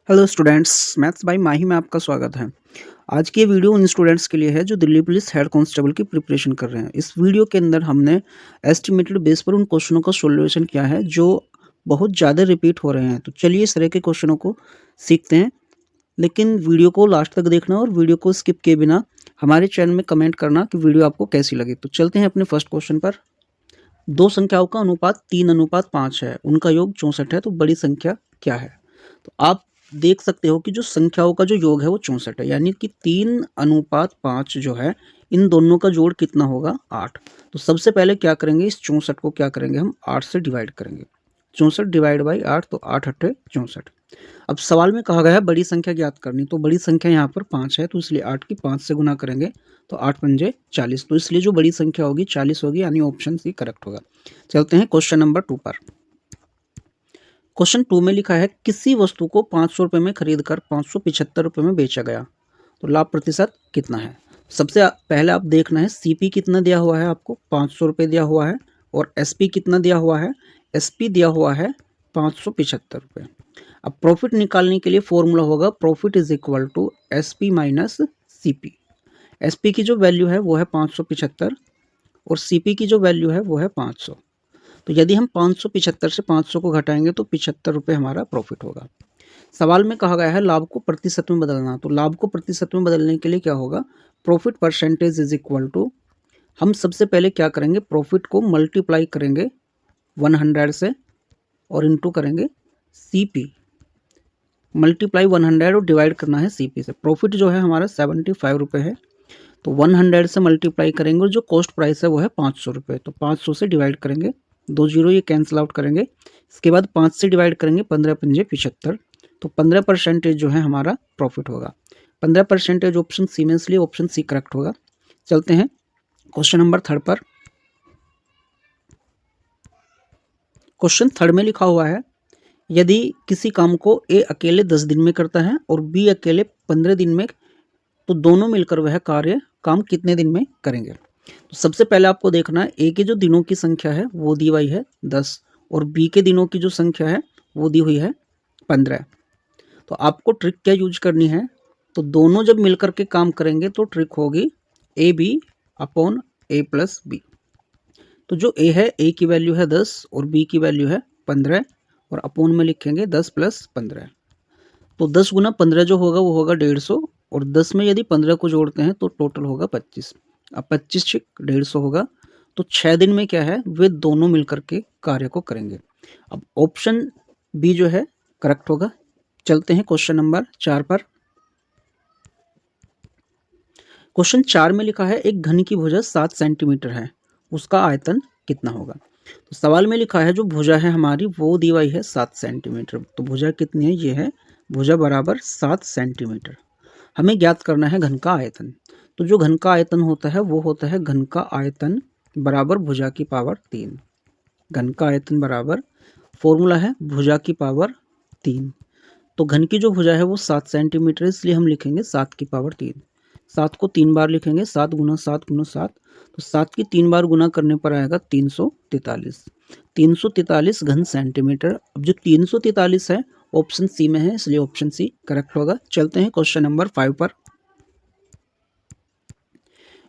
Hello students, maths by माही में आपका स्वागत है। आज की ये वीडियो उन स्टूडेंट्स के लिए है जो दिल्ली पुलिस हेड कांस्टेबल की प्रिपरेशन कर रहे हैं। इस वीडियो के अंदर हमने एस्टिमेटेड बेस पर उन क्वेश्चनों का सॉल्यूशन किया है जो बहुत ज़्यादा रिपीट हो रहे हैं। तो चलिए इस तरह के क्वेश्चनों को सीखते हैं, लेकिन वीडियो को लास्ट तक देखना और वीडियो को स्किप किए बिना हमारे चैनल में कमेंट करना कि वीडियो आपको कैसी लगी। तो चलते हैं अपने फर्स्ट क्वेश्चन पर। दो संख्याओं का अनुपात 3:5 है, उनका योग 64 है, तो बड़ी संख्या क्या है? तो आप देख सकते हो कि जो संख्याओं का जो योग है वो 64 है, यानी कि 3:5 जो है इन दोनों का जोड़ कितना होगा? 8। तो सबसे पहले क्या करेंगे, इस 64 को क्या करेंगे, हम 8 से डिवाइड करेंगे। 64 डिवाइड बाई 8, तो 8 अट्ठे 64। अब सवाल में कहा गया है बड़ी संख्या ज्ञात करनी, तो बड़ी संख्या यहाँ पर 5 है, तो इसलिए 8 की 5 से गुना करेंगे तो 8 पंजे 40। तो इसलिए जो बड़ी संख्या होगी 40 होगी, यानी ऑप्शन सी करेक्ट होगा। चलते हैं क्वेश्चन नंबर 2 पर। क्वेश्चन 2 में लिखा है किसी वस्तु को 500 रुपये में खरीद कर 575 रुपये में बेचा गया, तो लाभ प्रतिशत कितना है? सबसे पहले आप देखना है सीपी कितना दिया हुआ है, आपको 500 रुपये दिया हुआ है, और एसपी कितना दिया हुआ है, एसपी दिया हुआ है 575 रुपये। अब प्रॉफिट निकालने के लिए फॉर्मूला होगा profit is equal to SP minus CP. SP की जो वैल्यू है वो है 575 और सीपी की जो वैल्यू है वो है 500। तो यदि हम 575 से 500 को घटाएंगे तो 75 रुपये हमारा प्रॉफिट होगा। सवाल में कहा गया है लाभ को प्रतिशत में बदलना, तो लाभ को प्रतिशत में बदलने के लिए क्या होगा, profit percentage is equal to, हम सबसे पहले क्या करेंगे, प्रॉफिट को मल्टीप्लाई करेंगे 100 से और इनटू करेंगे सीपी। मल्टीप्लाई 100 और डिवाइड करना है सीपी से। प्रॉफिट जो है हमारा 75 रुपये है, तो 100 से मल्टीप्लाई करेंगे और जो कॉस्ट प्राइस है वो है 500 रुपये, तो 500 से डिवाइड करेंगे, 2 जीरो ये कैंसिल आउट करेंगे। इसके बाद 5 से डिवाइड करेंगे, 15 पंजे 75, तो 15% जो है हमारा प्रॉफिट होगा। 15% ऑप्शन सी में, इसलिए ऑप्शन सी करेक्ट होगा। चलते हैं क्वेश्चन नंबर 3 पर। क्वेश्चन 3 में लिखा हुआ है यदि किसी काम को ए अकेले 10 दिन में करता है और बी अकेले 15 दिन में, तो दोनों मिलकर वह काम कितने दिन में करेंगे? तो सबसे पहले आपको देखना है ए के जो दिनों की संख्या है वो दी हुई है 10 और बी के दिनों की जो संख्या है वो दी हुई है 15। तो आपको ट्रिक क्या यूज करनी है, तो दोनों जब मिलकर के काम करेंगे तो ट्रिक होगी A B upon A plus B. तो जो ए है, ए की वैल्यू है 10 और बी की वैल्यू है 15, और अपॉन में लिखेंगे 10 प्लस 15। तो 10 गुना 15 जो होगा वो होगा 150, और 10 में यदि 15 को जोड़ते हैं तो टोटल होगा 25। अब 25 से 150 होगा, तो 6 दिन में क्या है, वे दोनों मिलकर के कार्य को करेंगे। अब ऑप्शन बी जो है करेक्ट होगा। चलते हैं क्वेश्चन नंबर 4 पर। क्वेश्चन 4 में लिखा है एक घन की भुजा 7 सेंटीमीटर है, उसका आयतन कितना होगा? तो सवाल में लिखा है जो भुजा है हमारी वो दी हुई है 7 सेंटीमीटर। तो भुजा कितनी है, ये है भुजा बराबर 7 सेंटीमीटर। हमें ज्ञात करना है घन का आयतन। तो जो घन का आयतन होता है वो होता है घन का आयतन बराबर भुजा की पावर 3। घन का आयतन बराबर, फॉर्मूला है भुजा की पावर 3। तो घन की जो भुजा है वो 7 सेंटीमीटर है, इसलिए हम लिखेंगे 7 की पावर 3। 7 को 3 बार लिखेंगे, 7 गुना 7 गुना 7, तो 7 की 3 बार गुना करने पर आएगा 343। 343 घन सेंटीमीटर। अब जो 343 है ऑप्शन सी में है, इसलिए ऑप्शन सी करेक्ट होगा। चलते हैं क्वेश्चन नंबर 5 पर।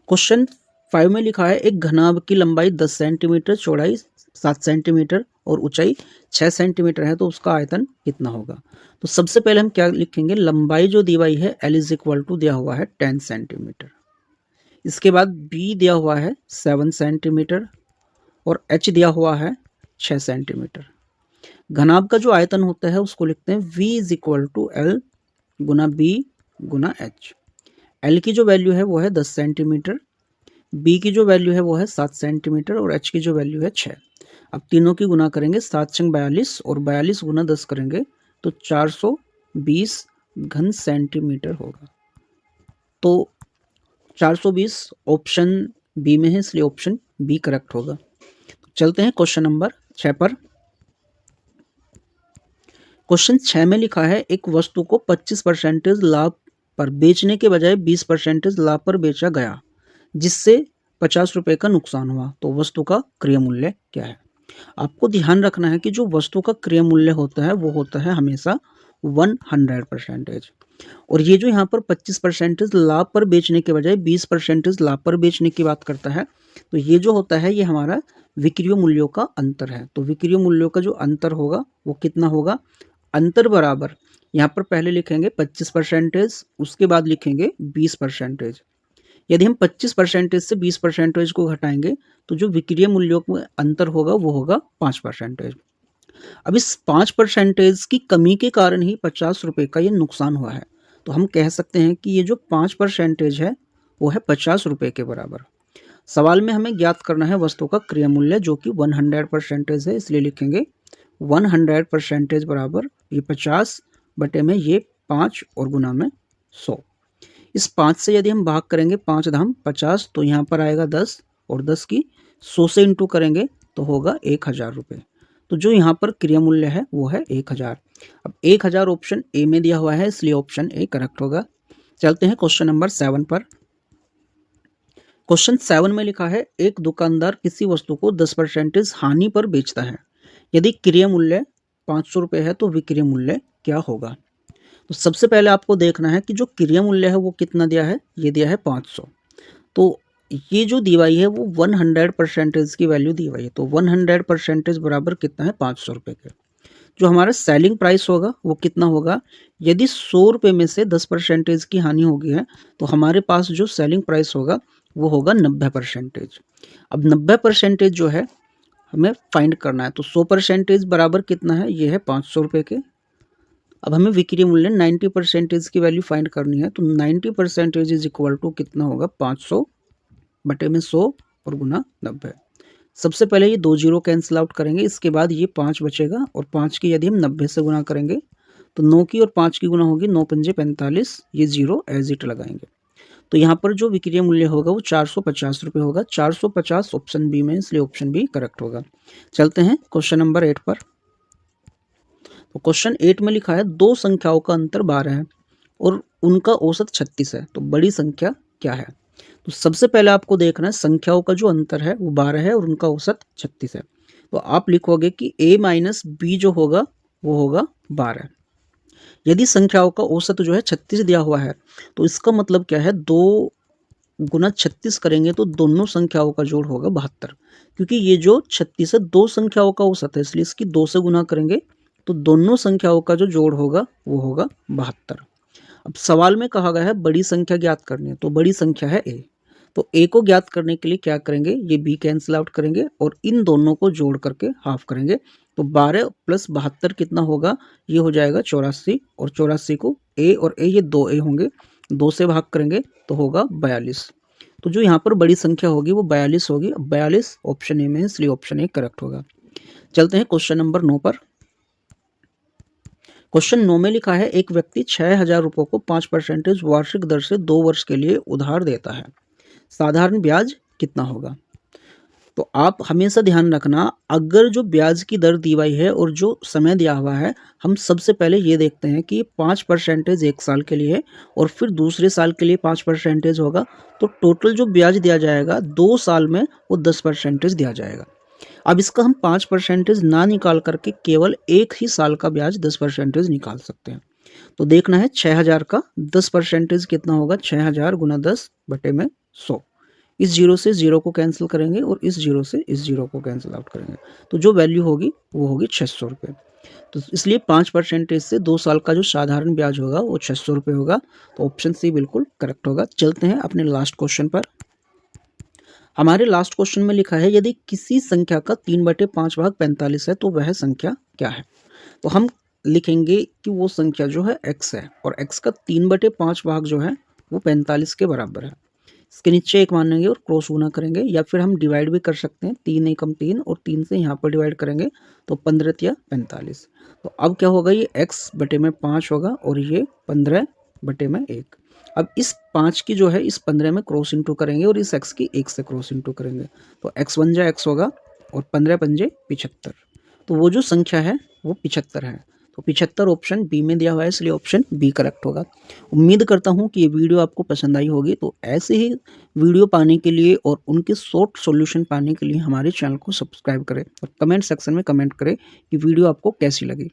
क्वेश्चन 5 में लिखा है एक घनाभ की लंबाई 10 सेंटीमीटर, चौड़ाई 7 सेंटीमीटर और ऊंचाई 6 सेंटीमीटर है, तो उसका आयतन कितना होगा? तो सबसे पहले हम क्या लिखेंगे, लंबाई जो दी हुई है L इज इक्वल टू दिया हुआ है 10 सेंटीमीटर। इसके बाद B दिया हुआ है 7 सेंटीमीटर और H दिया हुआ है 6 सेंटीमीटर। घनाभ का जो आयतन होता है उसको लिखते हैं V is equal to L गुना B गुना H। L की जो वैल्यू है वो है 10 सेंटीमीटर, B की जो वैल्यू है वो है 7 सेंटीमीटर और H की जो वैल्यू है 6। अब तीनों की गुना करेंगे, 7 छंग 42 और 42 गुना 10 करेंगे तो 420 घन सेंटीमीटर होगा। तो 420 ऑप्शन बी में है, इसलिए ऑप्शन बी करेक्ट होगा। चलते हैं क्वेश्चन नंबर 6 पर। क्वेश्चन 6 में लिखा है एक वस्तु को 25% लाभ पर बेचने के बजाय 20% लाभ पर बेचा गया, जिससे 50 रुपये का नुकसान हुआ, तो वस्तु का क्रय मूल्य क्या है? आपको ध्यान रखना है कि जो वस्तु का क्रय मूल्य होता है वो होता है हमेशा 100%। और ये जो यहाँ पर 25% लाभ पर बेचने के बजाय 20% लाभ पर बेचने की बात करता है, तो ये जो होता है ये हमारा विक्रय मूल्यों का अंतर है। तो विक्रय मूल्यों का जो अंतर होगा वो कितना होगा, अंतर बराबर यहाँ पर पहले लिखेंगे 25%, उसके बाद लिखेंगे 20%। यदि हम 25% से 20% को घटाएंगे तो जो विक्रय मूल्यों में अंतर होगा वो होगा 5%। अब इस 5% की कमी के कारण ही 50 रुपये का ये नुकसान हुआ है। तो हम कह सकते हैं कि ये जो 5% है वो है 50 रुपये के बराबर। सवाल में हमें ज्ञात करना है वस्तु का क्रय मूल्य जो कि 100% है, इसलिए लिखेंगे 100% बराबर ये 50 बटे में ये 5 और गुना में 100। इस 5 से यदि हम भाग करेंगे 5 धाम 50 तो यहाँ पर आएगा 10 और 10 की 100 से इंटू करेंगे तो होगा 1000 रुपये। तो जो यहाँ पर क्रय मूल्य है वो है 1000। अब 1000 ऑप्शन ए में दिया हुआ है, इसलिए ऑप्शन ए करेक्ट होगा। चलते हैं क्वेश्चन नंबर 7 पर। क्वेश्चन 7 में लिखा है एक दुकानदार किसी वस्तु को 10% हानि पर बेचता है। यदि क्रय मूल्य 500 रुपये है तो विक्रय मूल्य क्या होगा। तो सबसे पहले आपको देखना है कि जो क्रय मूल्य है वो कितना दिया है, ये दिया है 500। तो ये जो दी हुई है वो 100% की वैल्यू दी हुई है। तो 100% बराबर कितना है 500 रुपये के। जो हमारा सेलिंग प्राइस होगा वो कितना होगा, यदि 100 रुपये में से 10% की हानि हो गई है तो हमारे पास जो सेलिंग प्राइस होगा वो होगा 90%। अब 90% जो है हमें फाइंड करना है। तो 100% बराबर कितना है, ये है 500 रुपये के। अब हमें विक्रय मूल्य 90% की वैल्यू फाइंड करनी है। तो 90% इज इक्वल टू कितना होगा, 500 बटे में 100 और गुना 90। सबसे पहले ये 2 जीरो कैंसिल आउट करेंगे, इसके बाद ये 5 बचेगा और 5 की यदि हम 90 से गुना करेंगे तो 9 की और 5 की गुना होगी, 9 पंजे 45, ये जीरो एज इट लगाएंगे। तो यहाँ पर जो विक्रय मूल्य होगा वो 450 रुपये होगा। 450 ऑप्शन बी में, इसलिए ऑप्शन बी करेक्ट होगा। चलते हैं क्वेश्चन नंबर 8 पर। तो क्वेश्चन 8 में लिखा है दो संख्याओं का अंतर 12 है और उनका औसत 36 है, तो बड़ी संख्या क्या है। तो सबसे पहले आपको देखना है संख्याओं का जो अंतर है वो 12 है और उनका औसत 36 है। तो आप लिखोगे कि a माइनस बी जो होगा वो होगा 12। यदि संख्याओं का औसत जो है 36 दिया हुआ है तो इसका मतलब क्या है, 2 गुना 36 करेंगे तो दोनों संख्याओं का जोड़ होगा 72। क्योंकि ये जो 36 है दो संख्याओं का औसत है, इसलिए इसकी 2 से गुना करेंगे तो दोनों संख्याओं का जो जोड़ होगा वो होगा 72। अब सवाल में कहा गया है बड़ी संख्या ज्ञात करनी है, तो बड़ी संख्या है a। तो a को ज्ञात करने के लिए क्या करेंगे, ये b कैंसिल आउट करेंगे और इन दोनों को जोड़ करके हाफ करेंगे। तो 12 प्लस 72 कितना होगा, ये हो जाएगा 84 और 84 को a और a ये 2a होंगे, 2 से भाग करेंगे तो होगा 42। तो जो यहाँ पर बड़ी संख्या होगी वो 42 होगी। 42 ऑप्शन ए में है, इसलिए ऑप्शन ए करेक्ट होगा। चलते हैं क्वेश्चन नंबर 9 पर। क्वेश्चन 9 में लिखा है एक व्यक्ति 6000 रुपये को 5% वार्षिक दर से 2 वर्ष के लिए उधार देता है, साधारण ब्याज कितना होगा। तो आप हमेशा ध्यान रखना, अगर जो ब्याज की दर दी हुई है और जो समय दिया हुआ है, हम सबसे पहले ये देखते हैं कि 5% 1 साल के लिए है और फिर दूसरे साल के लिए 5% होगा। तो टोटल जो ब्याज दिया जाएगा 2 साल में वो 10% दिया जाएगा। अब इसका हम 5% ना निकाल करके केवल एक ही साल का ब्याज 10% निकाल सकते हैं। तो देखना है 6000 का 10% कितना होगा, 6000 गुना 10 बटे में 100। इस जीरो से जीरो को कैंसिल करेंगे और इस जीरो से इस जीरो को कैंसिल आउट करेंगे, तो जो वैल्यू होगी वो होगी 600 रुपये। तो इसलिए 5% से 2 साल का जो साधारण ब्याज होगा वो 600 रुपये होगा। तो ऑप्शन सी बिल्कुल करेक्ट होगा। चलते हैं अपने लास्ट क्वेश्चन पर। हमारे लास्ट क्वेश्चन में लिखा है यदि किसी संख्या का 3/5 भाग 45 है तो वह संख्या क्या है। तो हम लिखेंगे कि वो संख्या जो है x है और x का 3/5 भाग जो है वो 45 के बराबर है। इसके नीचे एक मानेंगे और क्रॉस गुना करेंगे, या फिर हम डिवाइड भी कर सकते हैं, 3 एकम 3 और 3 से यहाँ पर डिवाइड करेंगे तो 15 या 45। तो अब क्या होगा, ये x बटे में 5 होगा और ये 15 बटे में 1। अब इस 5 की जो है इस 15 में क्रॉस इंटू करेंगे और इस x की 1 से क्रॉस इंटू करेंगे तो x 1 जा x होगा और 15 पंजे 75। तो वो जो संख्या है वो 75 है। तो 75 ऑप्शन बी में दिया हुआ है, इसलिए ऑप्शन बी करेक्ट होगा। उम्मीद करता हूँ कि ये वीडियो आपको पसंद आई होगी। तो ऐसे ही वीडियो पाने के लिए और उनके शॉर्ट सॉल्यूशन पाने के लिए हमारे चैनल को सब्सक्राइब करें और कमेंट सेक्शन में कमेंट करें कि वीडियो आपको कैसी लगी।